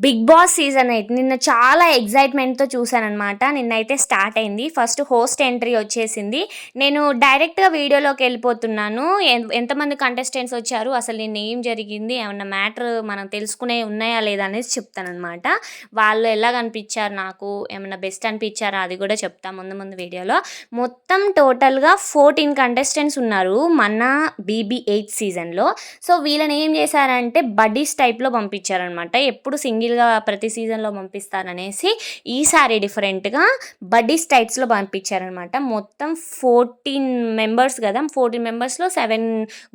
Big boss season 8 నిన్న చాలా ఎక్సైట్‌మెంట్‌తో చూసాననమాట. నిన్నైతే స్టార్ట్ అయింది. ఫస్ట్ హోస్ట్ ఎంట్రీ వచ్చేసింది. నేను డైరెక్ట్‌గా వీడియోలోకెళ్ళిపోతున్నాను. ఎంతమంది కంటెస్టెంట్స్ వచ్చారు, అసలు నిన్న ఏం జరిగింది, ఏమన్నా మ్యాటర్ మనం తెలుసుకునేవి ఉన్నాయా లేదా అనేసి చెప్తాననమాట. వాళ్ళు ఎలా కనిపించారు నాకు, ఏమన్నా బెస్ట్ అనిపించారా అది కూడా చెప్తా ముందు ముందు వీడియోలో. మొత్తం టోటల్‌గా 14 కంటెస్టెంట్స్ ఉన్నారు మన BB8 సీజన్‌లో. సో, వీళ్ళని ఏం చేశారంటే బడ్డీస్ టైప్‌లో పంపించారనమాట. ఎప్పుడు సింగిల్‌గా ప్రతి సీజన్‌లో పంపిస్తారనేసి ఈసారి డిఫరెంట్‌గా బడ్డీస్ టైప్స్‌లో పంపించారనమాట. మొత్తం 14 మెంబర్స్ కదా! 14 మెంబర్స్‌లో 7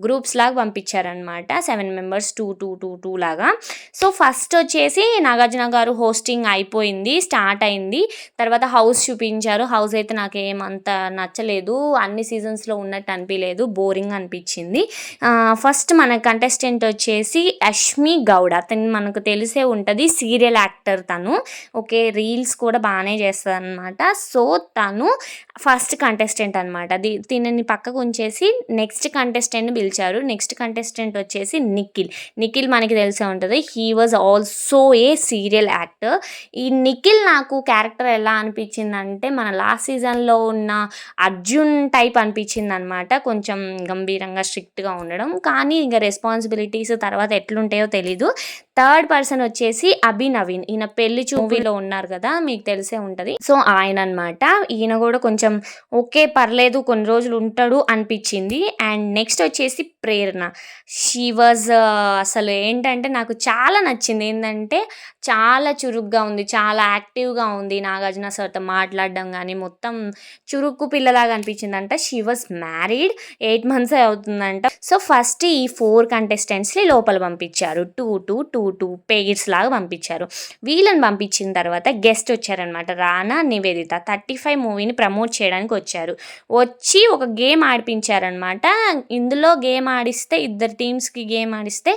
గ్రూప్స్ లాగా పంపించారనమాట. 7 మెంబర్స్ 2, 2, 2, 2 లాగా. సో, ఫస్ట్ వచ్చేసి నాగార్జున గారు హోస్టింగ్ అయిపోయింది. స్టార్ట్ అయింది. తర్వాత హౌస్ చూపించారు. హౌస్ అయితే నాకేమంత నచ్చలేదు. అన్ని సీజన్స్‌లో ఉన్నట్టు అనిపియలేదు. బోరింగ్ అనిపించింది. ఫస్ట్ మన కంటెస్టెంట్ వచ్చేసి యష్మి గౌడ. తను మనకు తెలిసే ఉంటది. సీరియల్ యాక్టర్ తను. ఓకే. రీల్స్ కూడా బానే చేస్తదనమాట. సో, తను ఫస్ట్ కంటెస్టెంట్ అనమాట. తినని పక్కకు ఉంచేసి నెక్స్ట్ కంటెస్టెంట్‌ని పిలిచారు. నెక్స్ట్ కంటెస్టెంట్ వచ్చేసి నిఖిల్. నిఖిల్ మనకి తెలిసే ఉంటది. He was also a serial actor. ఈ నిఖిల్ నాకు క్యారెక్టర్ ఎలా అనిపించిందంటే మన లాస్ట్ సీజన్‌లో ఉన్న అర్జున్ టైప్ అనిపించిందనమాట. కొంచెం గంభీరంగా, స్ట్రిక్ట్‌గా ఉండడం. కానీ ఇంక రెస్పాన్సిబిలిటీస్ తర్వాత ఎట్లుంటాయో తెలీదు. థర్డ్ పర్సన్ వచ్చేసి అభినవీన్. ఈయన పెళ్లి మూవీలో ఉన్నారు కదా! మీకు తెలిసే ఉంటది. సో, ఆయననమాట. ఈయన కూడా కొంచెం ఓకే. పర్లేదు కొన్ని రోజులు ఉంటాడు అనిపించింది. అండ్ నెక్స్ట్ వచ్చేసి ప్రేరణ. షీ వాజ్ అసలు ఏంటంటే నాకు చాలా నచ్చింది. ఏందంటే చాలా చురుగ్గా ఉంది. చాలా యాక్టివ్‌గా ఉంది. నాగార్జున సార్‌తో మాట్లాడడం గానీ మొత్తం చురుకు పిల్లలాగా అనిపించిందంట. She was married. 8 మంత్సే అవుతుందంట. సో, ఫస్ట్ ఈ 4 కంటెస్టెంట్స్‌ని లోపల పంపించారు. 2, 2, 2, 2 పెయిర్స్ లాగా పంపించారు. వీళ్ళని పంపించిన తర్వాత గెస్ట్ వచ్చారనమాట. రానా, నివేదిత 35 మూవీని ప్రమోట్ చేయడానికి వచ్చారు. వచ్చి ఒక గేమ్ ఆడిపించారనమాట. ఇందులో గేమ్ ఆడిస్తే ఇద్దరు టీమ్స్‌కి గేమ్ ఆడిస్తే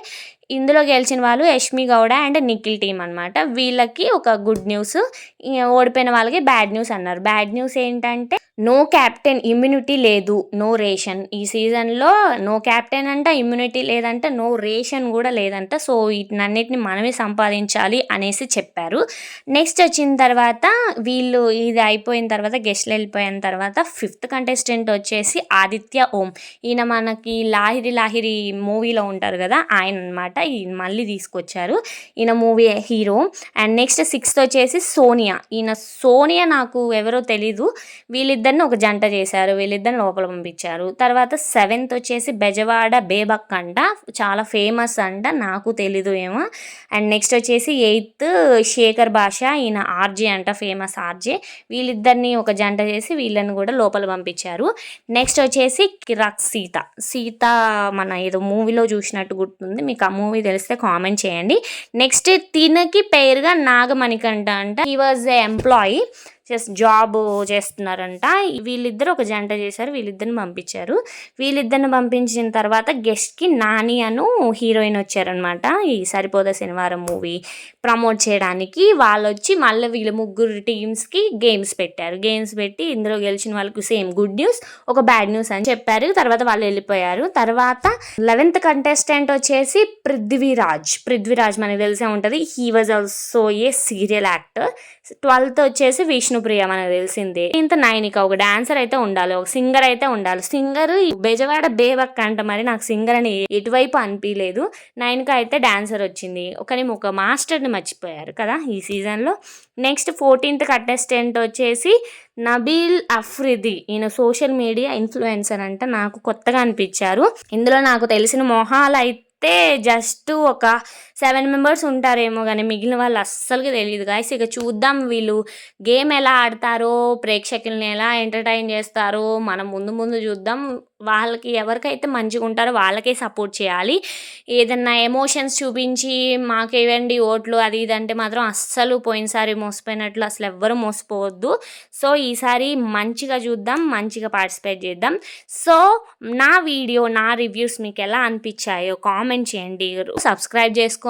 ఇందులో గెలిచిన వాళ్ళు యష్మి గౌడ అండ్ నిఖిల్ టీమ్ అనమాట. వీళ్ళకి ఒక గుడ్ న్యూస్, ఓడిపోయిన వాళ్ళకి బ్యాడ్ న్యూస్ అన్నారు. బ్యాడ్ న్యూస్ ఏంటంటే నో క్యాప్టెన్, ఇమ్యూనిటీ లేదు, నో రేషన్. ఈ సీజన్‌లో నో క్యాప్టెన్ అంట, ఇమ్యూనిటీ లేదంట, నో రేషన్ కూడా లేదంట. సో, వీటినన్నిటిని మనమే సంపాదించాలి అనేసి చెప్పారు. నెక్స్ట్ వచ్చిన తర్వాత వీళ్ళు ఇది అయిపోయిన తర్వాత గెస్ట్‌లు వెళ్ళిపోయిన తర్వాత ఫిఫ్త్ కంటెస్టెంట్ వచ్చేసి ఆదిత్య ఓం. ఈయన మనకి 'లాహిరి లాహిరి' మూవీలో ఉంటారు కదా! ఆయన అనమాట. ఈయన మళ్ళీ తీసుకొచ్చారు. ఈయన movie hero. And next sixth వచ్చేసి సోనియా. ఈయన సోనియా నాకు ఎవరో తెలీదు. వీళ్ళిద్దరిని ఒక జంట చేశారు. వీళ్ళిద్దరిని లోపల పంపించారు. తర్వాత సెవెంత్ వచ్చేసి బెజవాడ బేబక్ అంట. చాలా ఫేమస్ అంట. నాకు తెలీదు ఏమో. అండ్ నెక్స్ట్ వచ్చేసి ఎయిత్ శేఖర్ భాష. ఈయన ఆర్జే అంట, ఫేమస్ ఆర్జే. వీళ్ళిద్దరిని ఒక జంట చేసి వీళ్ళని కూడా లోపల పంపించారు. నెక్స్ట్ వచ్చేసి కిరాక్ సీత. సీత మన ఏదో మూవీలో చూసినట్టు గుర్తుంది. మీకు ఆ మూవీ తెలిస్తే కామెంట్ చేయండి. నెక్స్ట్ తినకి పేరుగా నాగమణికంట అంట. He was a employee. Just job చేస్తున్నారంట. వీళ్ళిద్దరు ఒక జంట చేశారు. వీళ్ళిద్దరిని పంపించారు. వీళ్ళిద్దరిని పంపించిన తర్వాత గెస్ట్‌కి నాని అను హీరోయిన్ వచ్చారనమాట. ఈ సరిపోదా శనివారం మూవీ ప్రమోట్ చేయడానికి. వాళ్ళొచ్చి మళ్ళీ వీళ్ళ ముగ్గురు టీమ్స్‌కి గేమ్స్ పెట్టారు. గేమ్స్ పెట్టి ఇందులో గెలిచిన వాళ్ళకి సేమ్ గుడ్ న్యూస్, ఒక బ్యాడ్ న్యూస్ అని చెప్పారు. తర్వాత వాళ్ళు వెళ్ళిపోయారు. తర్వాత 11th కంటెస్టెంట్ వచ్చేసి పృథ్వీరాజ్ మనకు తెలిసే ఉంటుంది. He was also a serial actor. 12th వచ్చేసి విష్ణుప్రియ మనకు తెలిసిందే. ఇంత నైనిక. ఒక డాన్సర్ అయితే ఉండాలి, ఒక సింగర్ అయితే ఉండాలి. సింగర్ బెజవాడ బేబక్ అంట. మరి నాకు సింగర్ అని ఎటువైపు అనిపించలేదు. నైనిక అయితే డాన్సర్ వచ్చింది. ఒక మాస్టర్ని మర్చిపోయారు కదా ఈ సీజన్లో. నెక్స్ట్ 14th కంటెస్టెంట్ వచ్చేసి నబీల్ అఫ్రిది. ఈయన సోషల్ మీడియా ఇన్ఫ్లుయెన్సర్ అంట. నాకు కొత్తగా అనిపించారు. ఇందులో నాకు తెలిసిన మొహాలు అయితే జస్ట్ ఒక 7 మెంబర్స్ ఉంటారేమో కానీ మిగిలిన వాళ్ళు అస్సలుకి తెలియదు గాయస్. ఇక చూద్దాం వీళ్ళు గేమ్ ఎలా ఆడతారో, ప్రేక్షకుల్ని ఎలా ఎంటర్టైన్ చేస్తారో మనం ముందు ముందు చూద్దాం. వాళ్ళకి ఎవరికైతే మంచిగా ఉంటారో వాళ్ళకే సపోర్ట్ చేయాలి. ఏదన్నా ఎమోషన్స్ చూపించి మాకేవండి ఓట్లు అది ఇది అంటే మాత్రం అస్సలు పోయినసారి మోసపోయినట్లు అసలు ఎవ్వరూ మోసపోవద్దు. సో, ఈసారి మంచిగా చూద్దాం, మంచిగా పార్టిసిపేట్ చేద్దాం. సో, నా వీడియో, నా రివ్యూస్ మీకు ఎలా అనిపించాయో కామెంట్ చేయండి. సబ్స్క్రైబ్ చేసుకోండి.